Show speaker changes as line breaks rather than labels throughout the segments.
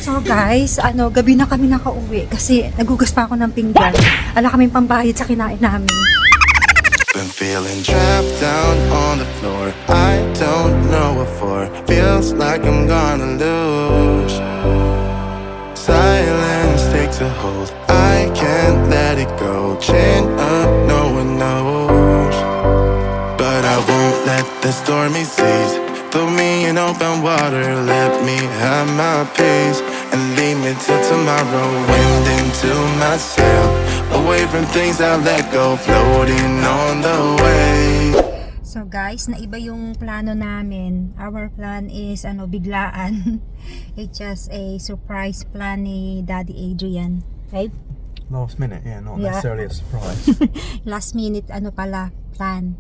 So guys, gabi na kami nakauwi kasi nagugas pa ako ng pinggan. Ala kaming pambayad sa kinain namin.
Been feeling trapped down on the floor. I don't know what for. Feels like I'm gonna lose. Silence takes a hold. I can't let it go. Chin up, no one knows. But I won't let the stormy seas throw me in open water. Let me have my peace and leave me till tomorrow. Wind into my sail, away from things I let go, floating on the way.
So guys, naiba yung plano namin. Our plan is biglaan. It's just a surprise plan ni Daddy Adrian. Right?
Last minute, yeah, not
Yeah.
necessarily a surprise.
Last minute plan.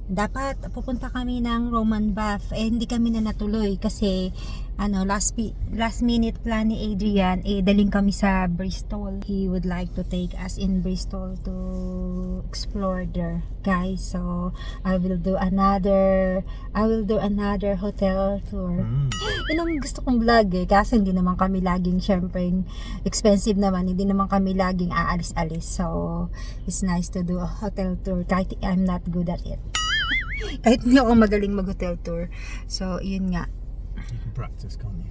Dapat pupunta kami ng Roman Bath. Hindi kami na natuloy kasi last minute plan ni Adrian, daling kami sa Bristol. He would like to take us in Bristol to explore there, guys. So I will do another hotel tour. Yun ang gusto kong vlog kasi hindi naman kami laging, syempre expensive naman, hindi naman kami laging aalis-alis. So it's nice to do a hotel tour kahit I'm not good at it. Kahit hindi ako magaling mag-hotel tour. So, yun nga.
You can practice, can't you?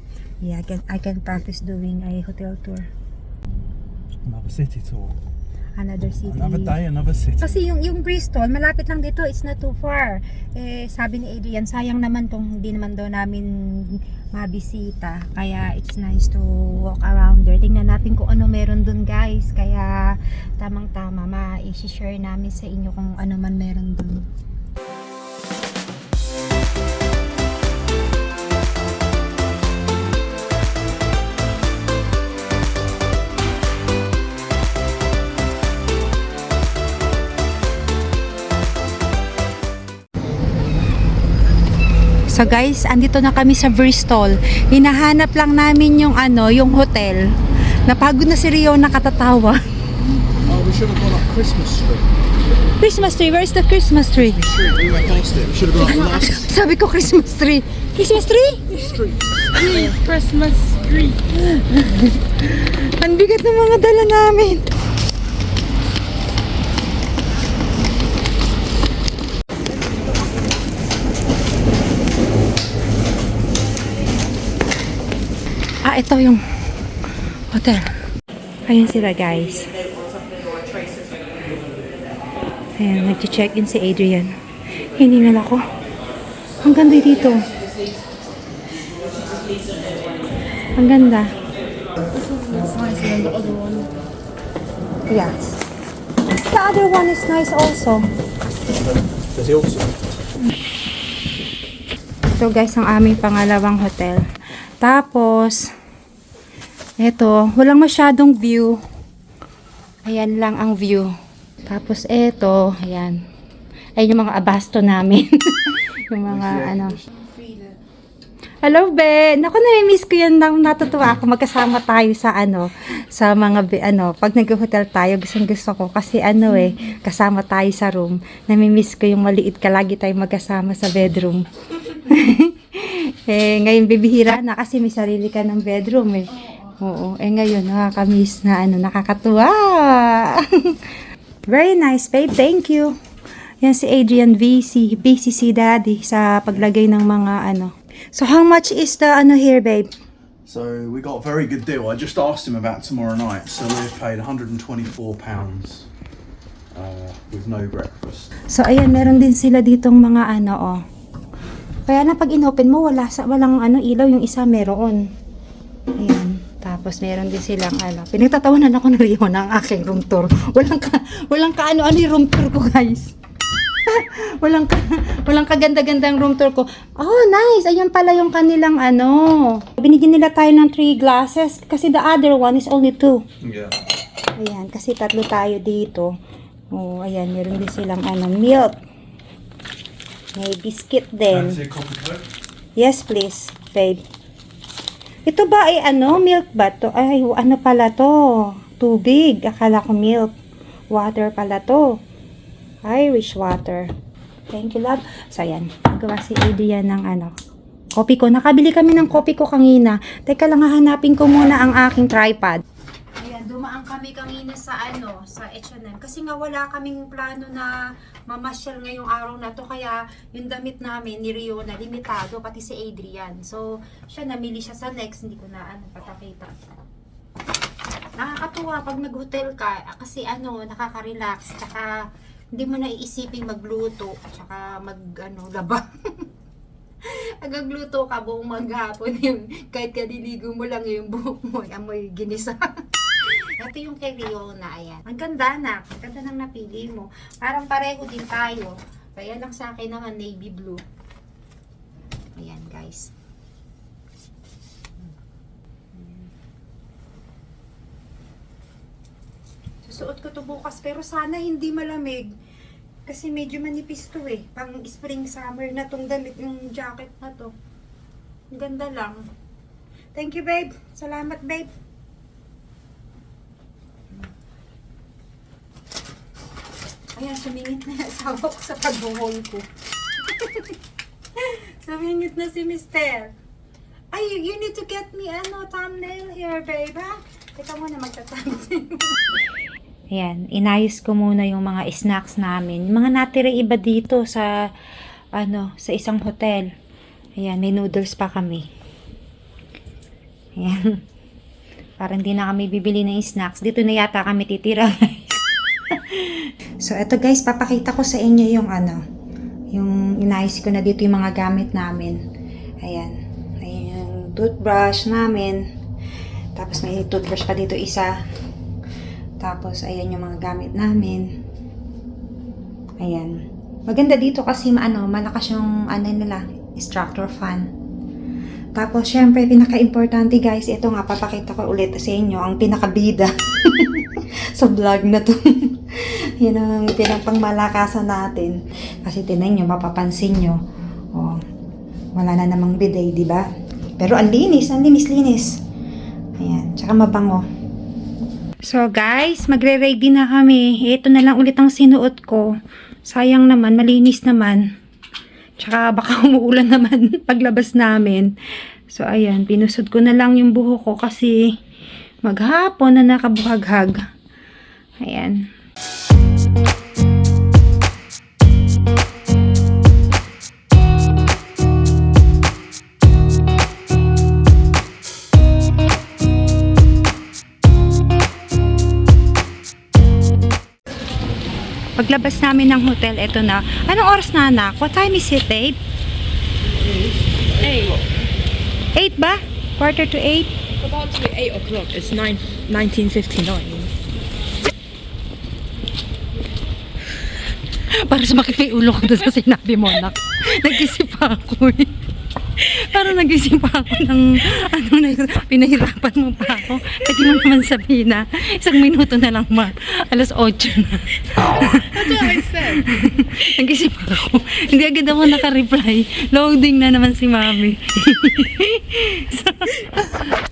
Yeah, I can practice doing a hotel tour.
Another city tour.
Another city.
Another day, another city.
Kasi yung Bristol, malapit lang dito. It's not too far. Sabi ni Adrian, sayang naman kung hindi naman daw namin mabisita. Kaya it's nice to walk around there. Tingnan natin kung ano meron dun, guys. Kaya tamang-tama, ma-i-share namin sa inyo kung ano man meron dun. So guys, andito na kami sa Bristol. Hinahanap lang namin yung hotel. Napagod na si Rio, nakatatawa.
Oh, we should have gone up Christmas Street.
Christmas tree, where's the Christmas tree?
We went past it. We should have gone up last
Sabi ko Christmas tree. Christmas tree?
street.
Christmas tree.
Ang bigat ng mga dala namin. Ito yung hotel. Ayan sila, guys. Ayan, nag-check-in si Adrian. Hiningal ako. Ang ganda dito. Ang ganda.
It's nicer than the other one.
Yes. The other one is nice also.
Does he also?
Ito guys, ang aming pangalawang hotel. Tapos, eto, walang masyadong view. Ayan lang ang view. Tapos eto, ayan. Ayan yung mga abasto namin. Yung mga Hello, be. Naku, nami-miss ko yan. Natutuwa ako magkasama tayo sa sa mga pag nag-hotel tayo, gusto ko kasi kasama tayo sa room. Nami-miss ko yung maliit ka, lagi tayo magkasama sa bedroom. Ngayon bibihira na kasi may sarili ka ng bedroom Oo, ngayon nakakamiss na nakakatuwa. Very nice, babe. Thank you. Yan si Adrian busy si Daddy sa paglagay ng mga So how much is the here, babe?
So we got a very good deal. I just asked him about tomorrow night. So we've paid £124 with no breakfast.
So ayan, meron din sila ditong mga Kaya na pag inopen mo, walang ilaw, yung isa meron. Ayan. Tapos meron din silang pinagtatawanan ako ng Rio ng aking room tour. Walang ka yung room tour ko, guys. walang kaganda-gandang room tour ko. Oh, nice. Ayan pala yung kanilang Binigyan nila tayo ng 3 glasses kasi the other one is only 2.
Yeah.
Ayan, kasi 3 tayo dito. Oh, ayan, meron din silang milk. May biscuit din.
Fancy a coffee Coke?
Yes, please, babe. Ito ba ay milk ba to? Ay, pala to? Tubig. Akala ko milk. Water pala to. Irish water. Thank you, love. So, ayan. Nagawa si Adrian ng Kopi ko. Nakabili kami ng kopi ko kanina. Teka lang, hahanapin ko muna ang aking tripod. Ayan, dumaan kami kanina sa sa H&M. Kasi nga wala kaming plano na mamasyal ngayong araw na to. Kaya yung damit namin ni Rio na limitado, pati si Adrian. So, siya namili siya sa Next. Hindi ko na patakita. Nakakatuwa pag nag-hotel ka. Kasi nakaka-relax. Tsaka hindi mo na iisipin magluto. Tsaka laba. Agagluto ka buong maghapon yung kahit kadiligo mo lang yung buhok mo amoy ginisa. Ito yung kay Riona, ayan. Ang ganda na, ang ganda ng napili mo. Parang pareho din tayo. Kaya lang sa akin naman navy blue. Ayan guys. Susuot ko to bukas pero sana hindi malamig. Kasi medyo manipis to eh. Pang spring summer na tong damit, yung jacket na to. Ang ganda lang. Thank you, babe. Salamat, babe. Ayan, sumingit na yung asawa ko sa pag-haul ko. Sumingit na si Mister. Ay, you need to get me thumbnail here, babe, ha? Teka muna, magta-thumbnail. Ayan, inayos ko muna yung mga snacks namin. Yung mga natira iba dito sa sa isang hotel. Ayan, may noodles pa kami. Ayan. Parang hindi na kami bibili ng snacks. Dito na yata kami titira, guys. So, eto guys, papakita ko sa inyo yung yung inayos ko na dito yung mga gamit namin. Ayan. Ayan yung toothbrush namin. Tapos may toothbrush pa dito isa. Tapos, ayan yung mga gamit namin. Ayan. Maganda dito kasi malakas yung nila, extractor fan. Tapos, syempre, pinaka-importante guys, ito nga, papakita ko ulit sa inyo, ang pinakabida sa vlog na to. Yan ang pinapangmalakasan natin. Kasi tinan nyo, mapapansin nyo. Oh, wala na namang bidet, di ba? Pero ang linis. Ayan, tsaka mabango. So guys, magre-ready na kami. Ito na lang ulit ang sinuot ko. Sayang naman, malinis naman. Tsaka baka umuulan naman paglabas namin. So ayan, pinusod ko na lang yung buhok ko kasi maghapon na nakabuhaghag. Ayan. Paglabas namin ng hotel, eto na. Anong oras na, anak? What time is it, babe? 8 ba? 7:45?
It's about to be 8 o'clock. It's 19:59.
Para sumakit may ulo ko doon sa sinabi mo, anak. Nag-isip ako eh. Parang nag-isip ako ng na yun, pinahirapan mo pa ako. Pwede mo naman sabihin na 1 minuto na lang 8:00 na.
That's what I said.
Nag-isip ako. Hindi agad ako naka-reply. Loading na naman si Mami.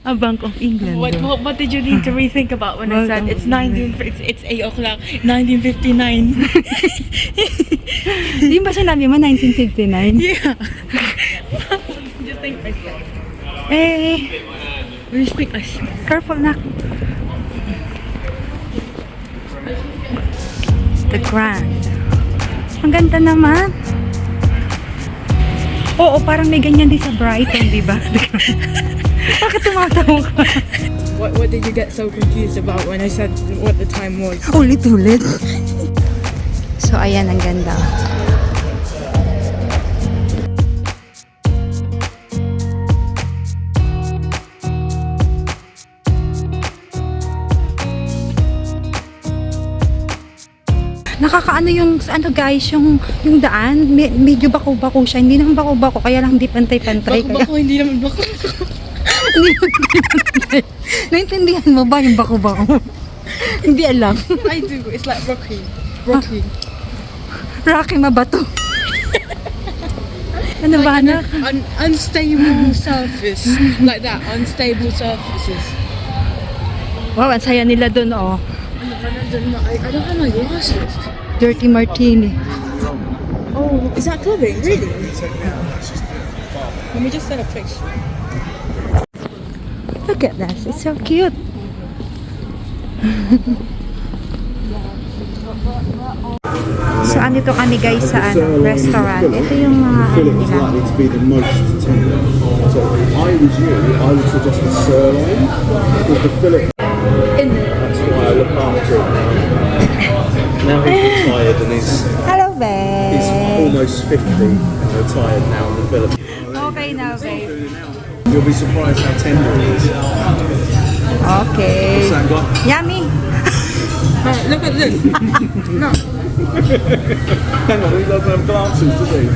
A Bank of England.
What did you need to rethink about when I said it's 8 o'clock, 19:59?
Di ba sinabi mo 1959?
Yeah. Just think I said. Just think I said.
Careful na. The Grand. Ang ganda naman. Oo, parang may ganyan din sa Brighton, di ba? Bakit tumatawa ka?
What did you get so confused about when I said what the time was?
Ulit-ulit. So, ayan, ang ganda. Nakakaano yung guys, yung daan, medyo bako-bako siya. Hindi naman bako-bako, kaya lang hindi pantay-pantay.
Bako, hindi naman bako.
Naintindihan mo ba yung bako-bako? Hindi alam.
I do. It's like Rocky.
Rocky mabato. Ano ba na?
Unstable surface. Like that. Unstable surfaces.
Wow, ang saya nila dun, oh.
I don't have my glasses.
Dirty Martini.
Oh, is that clubbing? Really? Let me just set a picture.
Look at that. It's so cute. So, andito kami guys sa restaurant. Ito yung mga ano
Fillet is
nila.
likely to be the most tender. So if I was you, I would suggest the sirloin because the fillet. That's why I look after him. Now he's retired and he's
Hello, babe.
almost 50 and retired now in the Philippines.
Okay now, babe.
You'll be surprised how tender it is.
Okay.
What's that got?
Yummy.
Look at this. No.
Hang on, he doesn't have glasses, does he?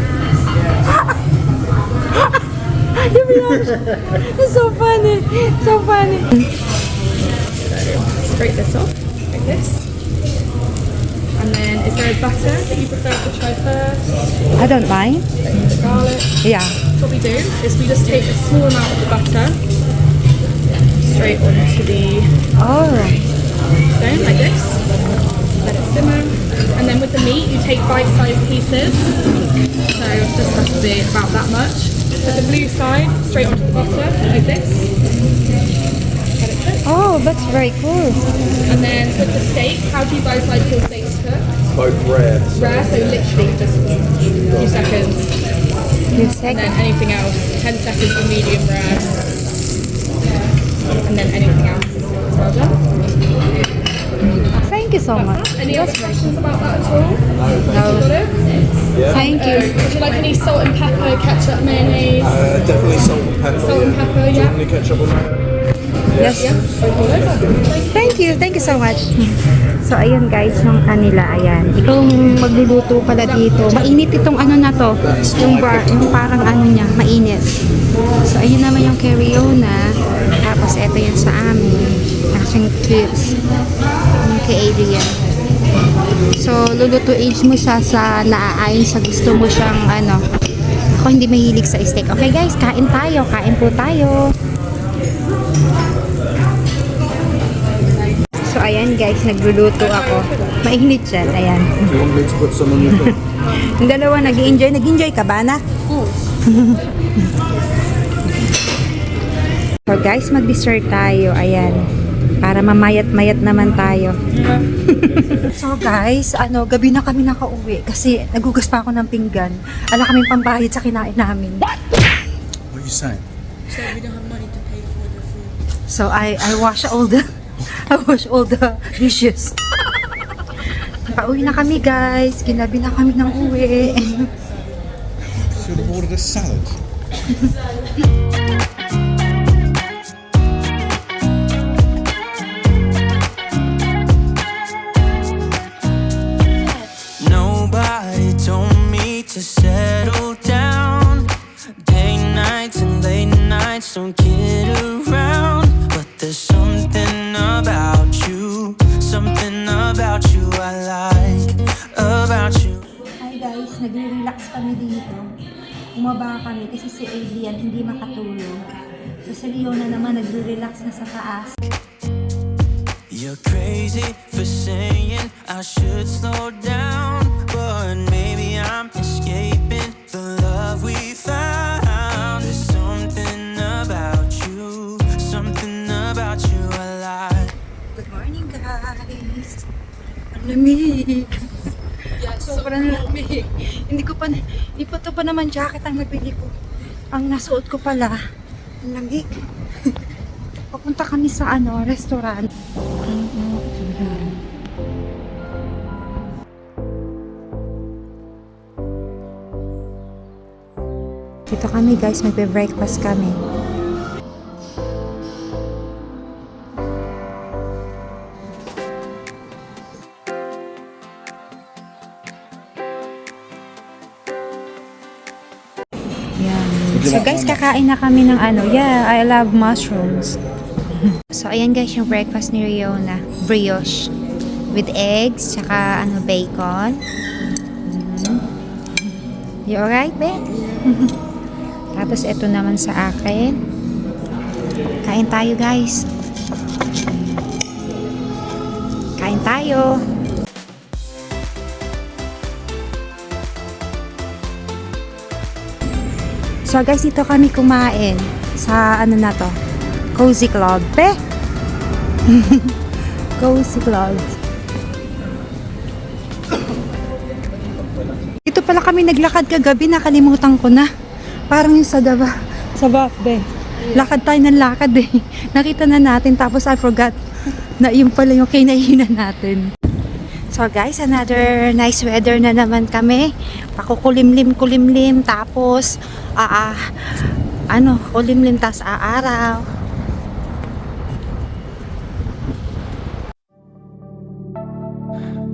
It's so funny. So funny.
Scrape this off like this. And then, is there a butter that you prefer to try first?
I don't mind.
The garlic.
Yeah.
What we do is we just take a small amount of the butter straight onto the
Oh.
stone like this. Let it simmer. And then with the meat, you take bite-sized pieces. So it just has to be about that much. Put the blue side straight onto the butter like this. Let it cook.
Oh, that's very cool.
And then with the steak, how do you guys like your steaks cooked?
Both rare.
Rare, so literally just a few seconds.
You
And
say?
then anything else, 10 seconds for medium rare. And then anything else is well done.
Thank you so much.
Any other questions about that at all?
No.
Got it?
Thank you.
Would you like any salt and pepper, ketchup, mayonnaise?
Definitely salt and pepper.
Salt and pepper, yeah.
Any ketchup on that?
Yes. Thank you. Thank you so much. So, ayun guys, yung kanila, ayan. Ikaw ang magluluto pala dito. Mainit itong ano na to. Yung bar, yung parang ano niya, mainit. So, ayun naman yung kay Riona. Tapos, eto yan sa amin. Aking clips. Yung kay Adrian. So, lulutuin mo siya sa naaayon sa gusto mo siyang ano. Ako hindi mahilig sa steak. Okay guys, kain tayo. Kain po tayo. So, ayan guys, nagluluto ako. Mainit siya. Ayan.
Do you want me to put some on your food?
Yung dalawa nag-enjoy. Nag-enjoy ka ba na? So guys, mag-dessert tayo. Ayan. Para mamayat-mayat naman tayo. So guys, gabi na kami nakauwi. Kasi nagugas pa ako ng pinggan. Ala kaming pambayad sa kinain namin.
What are you saying?
So we don't have money to pay for the food.
So I wash all the dishes. Nakauwi na kami guys. Ginabi na kami ng uwi.
Should have ordered a salad.
Nobody told me to settle down. Day nights and late nights don't kid around. But there's something about you I like about you.
Hi guys, nagre-relax kami dito. Umaba kami kasi si Adrian hindi makatulog. So si Riona naman nagre-relax na sa taas.
You're crazy for saying I should slow down, but maybe I'm escaping the love we found. There's something about you I like.
Good morning guys. Ang lamig. Sobrang lamig. Hindi pa to pa naman jacket ang nabili ko. Ang nasuot ko pala, ang lamig. Papunta kami sa restaurant. Dito kami guys, magbe-breakfast kami. Yan. So guys, kakain na kami ng yeah, I love mushrooms. So ayan guys, yung breakfast ni Riona, brioche with eggs, tsaka bacon. You alright, be? Tapos ito naman sa akin. Kain tayo guys. Kain tayo. So So guys, dito kami kumain sa ano na to, Cozy Club. Cozy Club. Dito pala kami naglakad kagabi, nakalimutan ko na. Parang yung sa Davao, lakad tayo ng lakad eh. Nakita na natin, tapos I forgot na yung pala yung kinainan natin. So guys, another nice weather na naman kami. Pakukulimlim-kulimlim, tapos kulimlim, tas aaraw.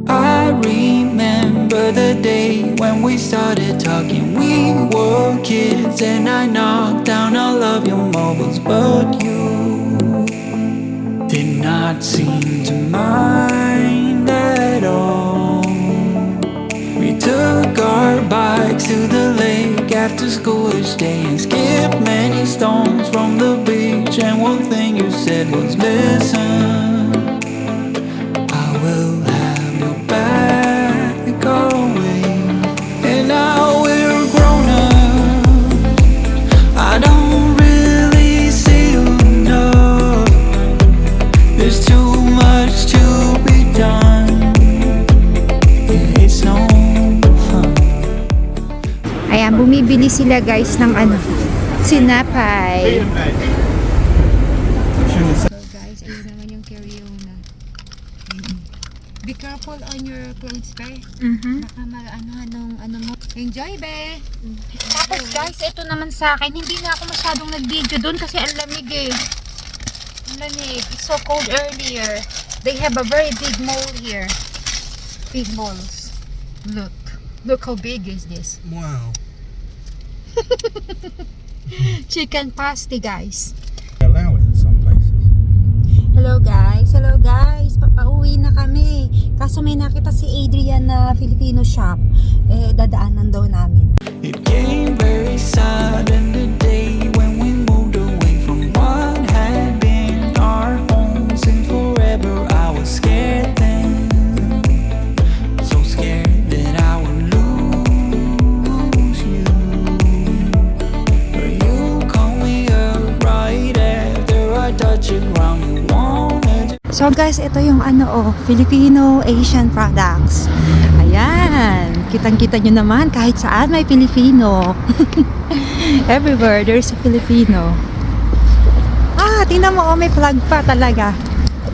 I remember the day when we started talking. We were kids and I knocked down all of your marbles, but you did not seem to mind at all. We took our bikes to the lake after school each day and skipped many stones from the beach. And one thing you said was, listen, I will have your back away. And now we're grown up, I don't really see you enough. There's too much to be done. Yeah, it's no fun.
Ayan, bumibili sila guys ng sinapay. So guys, ayun naman yung carry-on. Be careful on your clothes, be. Baka ano mo. Enjoy, be. Tapos guys, ito naman sa akin, hindi na ako masyadong nag-video doon kasi ang lamig eh. Ang lamig. It's so cold earlier. They have a very big mall here. Big malls. Look. Look how big is this.
Wow.
Chicken pasty, guys.
Allow it in some places.
Hello guys, papauwi na kami. Kaso may nakita si Adrian na Filipino shop. Dadaanan daw namin.
It came very sudden the day when we moved away from what had been our home since forever. I was scared then, so scared that I would lose you. But you called me up right after I touched the ground. You wanted to.
So guys, ito yung Filipino Asian products. Ayan, kitang-kita nyo naman kahit saan may Filipino. Everywhere there's a Filipino. Tingnan mo, may flag pa talaga.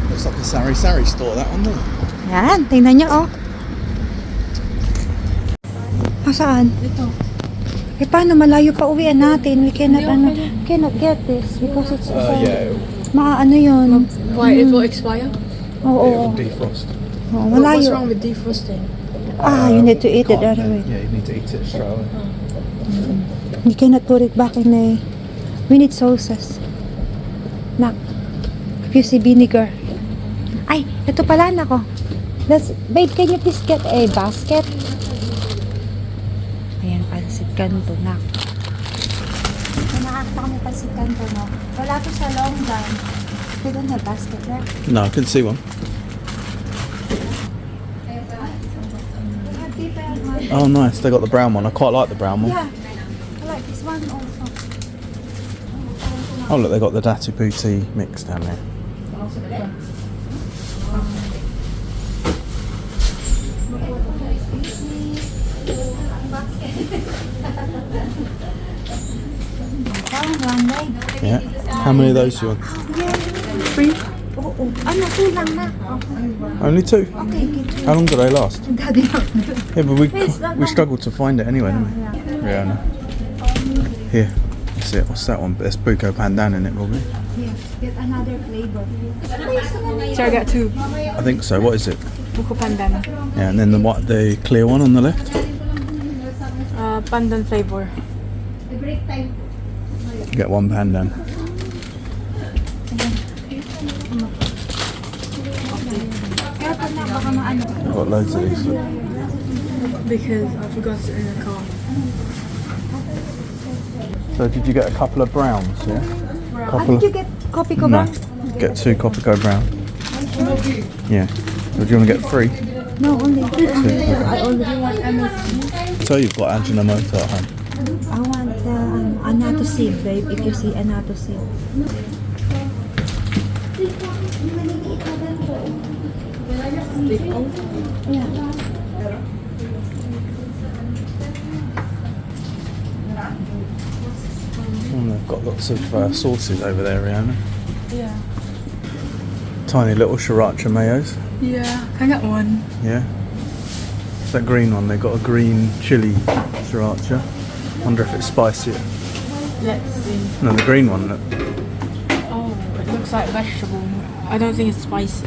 Looks like a sari-sari store, that one, doesn't it?
Ayan, tingnan nyo saan? Ito. Paano malayo pa uwian natin? We cannot get this because it's yun.
Why, it will expire?
Oo.
Defrost.
Oo,
What's
malayo.
wrong with defrosting?
You need to eat it right away.
Yeah, you need to eat it straight away.
You cannot put it back in a... We need sauces. Nak. Fusy vinegar. Ay, ito pala nako. Babe, can you please get a basket? Ayan, pansit kanto, nak. Nakakita kami pansit kanto, no? Wala to sa Longgan. We don't have basket, right?
No, I couldn't see one. Oh, nice. They got the brown one. I quite like the brown one.
Yeah. I like this one also.
Oh, look, they got the Datu Puti mix down there. Yeah. How many of those do you want?
Free? Oo. Two lang na.
Only two?
Okay, get two.
How long do they last?
Daddy.
Yeah, but we struggled to find it anyway, didn't we? Yeah, I know. Here, that's it. What's that one? There's Buko Pandan in it, probably.
Yeah, get another flavor.
So I get two.
I think so. What is it?
Buko pandan.
Yeah, and then the clear one on the left.
Pandan flavor.
Get one Pandan. I've got loads of these.
Because I forgot it in the car.
So did you get a couple of browns? Yeah. Couple
Did you get kopi ko
No.
ba?
Get two Copico brown. Yeah. So do you want to get three?
No, only.
So you've got Ajinomoto at home.
I want Annatto seed, babe. If you see annatto seed.
And they've got lots of sauces over there, Rihanna.
Yeah.
Tiny little sriracha mayos.
Yeah. Can I get one?
Yeah. It's that green one. They've got a green chili sriracha. Wonder if it's spicier.
Let's see.
No, the green one. Look.
Oh, it looks like vegetable. I don't think it's spicy.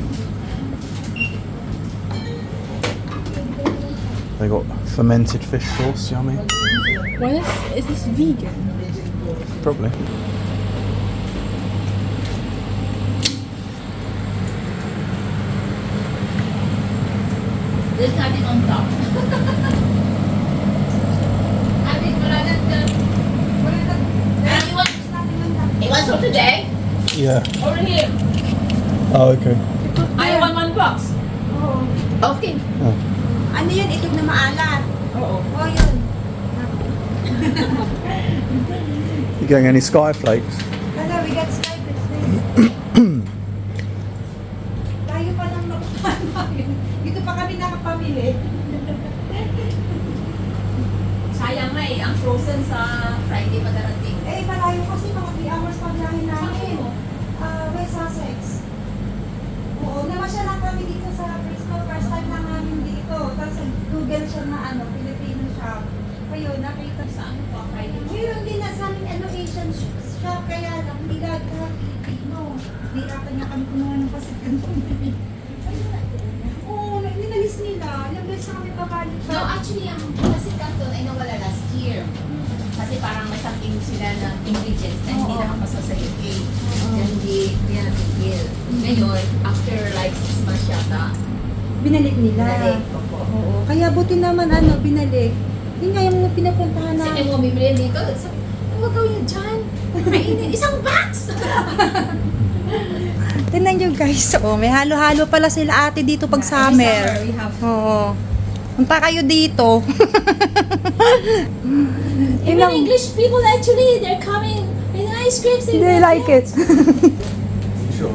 They got fermented fish sauce. Yummy.
Why is this vegan?
Probably.
There's nothing on top. I mean, it was for today.
Yeah.
Over here.
Oh, okay.
I want one box. Okay.
Ano yun? Itog na maalat.
Oo.
Oh, yun.
You getting any sky flakes?
Hello, we got Skypes. Tayo pa lang nakuhaan namin. Dito pa kami nakapamili.
Sayang nga ang frozen sa Friday pa darating.
Eh, malayo kasi mga 3 hours pa biyahe namin. West Sussex. Oo, namasya lang kami dito sa Bristol. First time lang namin dito. Tapos Google siya na Filipino shop. Ayun, nakita
Sa ano pa Friday?
Mayroon din na sa amin, Asian shop, kaya lang, hindi lahat Filipino. Hirapan niya kami kumuha ng pasikan kung Oo, ninalis nila. Ilang beses na kami pabalik.
No, actually, ang kasi Canton ay nawala last year. Kasi parang may something sila ng ingredients na hindi nakapasa sa UK. Kaya hindi yan natigil. Ngayon, after like 6 months yata,
Binalik nila.
binalik. Opo.
Oo, kaya buti naman binalik. Yun nga yung pinapuntahan
Kasi
na.
may mga bibili dito, sabi, ano gagawin niyo dyan? Kainin, isang box!
Tingnan nyo guys, may halo-halo pala sila ate dito pag summer.
We have
Oo. Punta kayo dito.
even English people actually, they're coming with ice creams.
They like it.
Sure.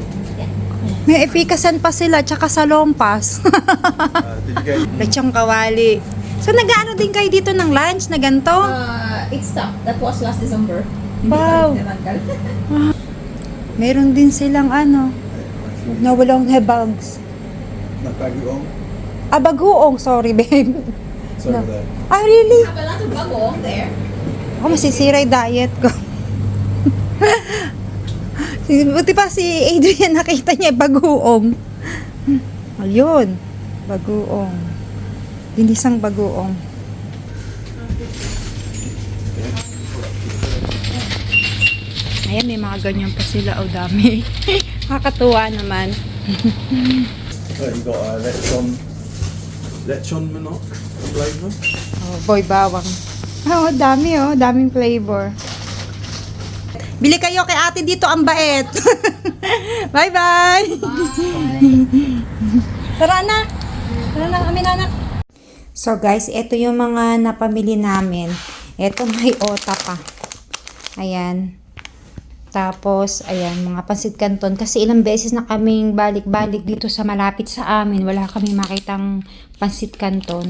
May efikasan pa sila, tsaka sa lompas.
Did you get?
Lechong kawali. So nag-ano din kayo dito ng lunch na ganito?
It stopped. That was last December.
Wow.
Hindi pa rin tinanggal.
Meron din silang na walang hebags.
Bagoong.
Bagoong, sorry babe.
It's over there.
Really?
Have a lot of bagoong there.
Ako masisira yung diet ko. Buti pa si Adrian nakita niya bagoong. Ayun, bagoong. Ginisang bagoong. Ayan, may mga ganyan pa sila. O, dami. Nakakatuwa naman.
Oh, you got lechon manok flavour.
Oh, boy bawang. Oh, dami daming flavor. Bili kayo kay ate dito, ang bait. Bye-bye. Tara na. Tara na kami, anak. So guys, ito yung mga napamili namin. Ito may ota pa. Ayan. Tapos, ayan, mga pansit canton. Kasi ilang beses na kaming balik-balik dito sa malapit sa amin. Wala kaming makitang pansit canton.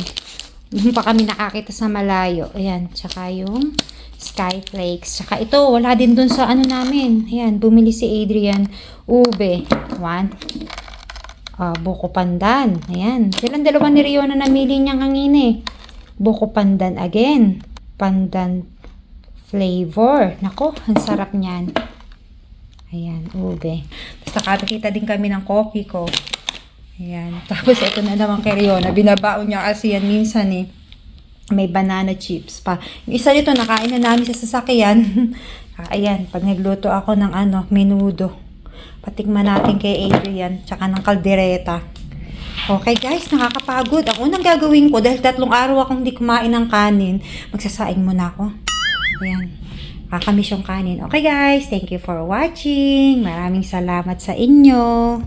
Doon pa kami nakakita sa malayo. Ayan, tsaka yung Skyflakes. Tsaka ito, wala din doon sa namin. Ayan, bumili si Adrian. Ube. 1. Buko pandan. Ayan. Silang dalawa ni Rio na namili niyang angin Buko pandan again. Pandan flavor. Nako, ang sarap niyan. Ayan, ube. Tapos nakakita din kami ng coffee ko. Ayan. Tapos ito na naman kay Rio na binabaon niya kasi yan minsan may banana chips pa. Yung isa dito, nakain na namin sa sasakyan. Ayan, pag nagluto ako ng menudo. Patikman natin kay Adrian, tsaka ng kaldereta. Okay guys, nakakapagod. Ang unang gagawin ko, dahil 3 araw akong hindi kumain ng kanin, magsasaing muna ako. Ayan, kakamiss yung kanin. Okay guys, thank you for watching. Maraming salamat sa inyo.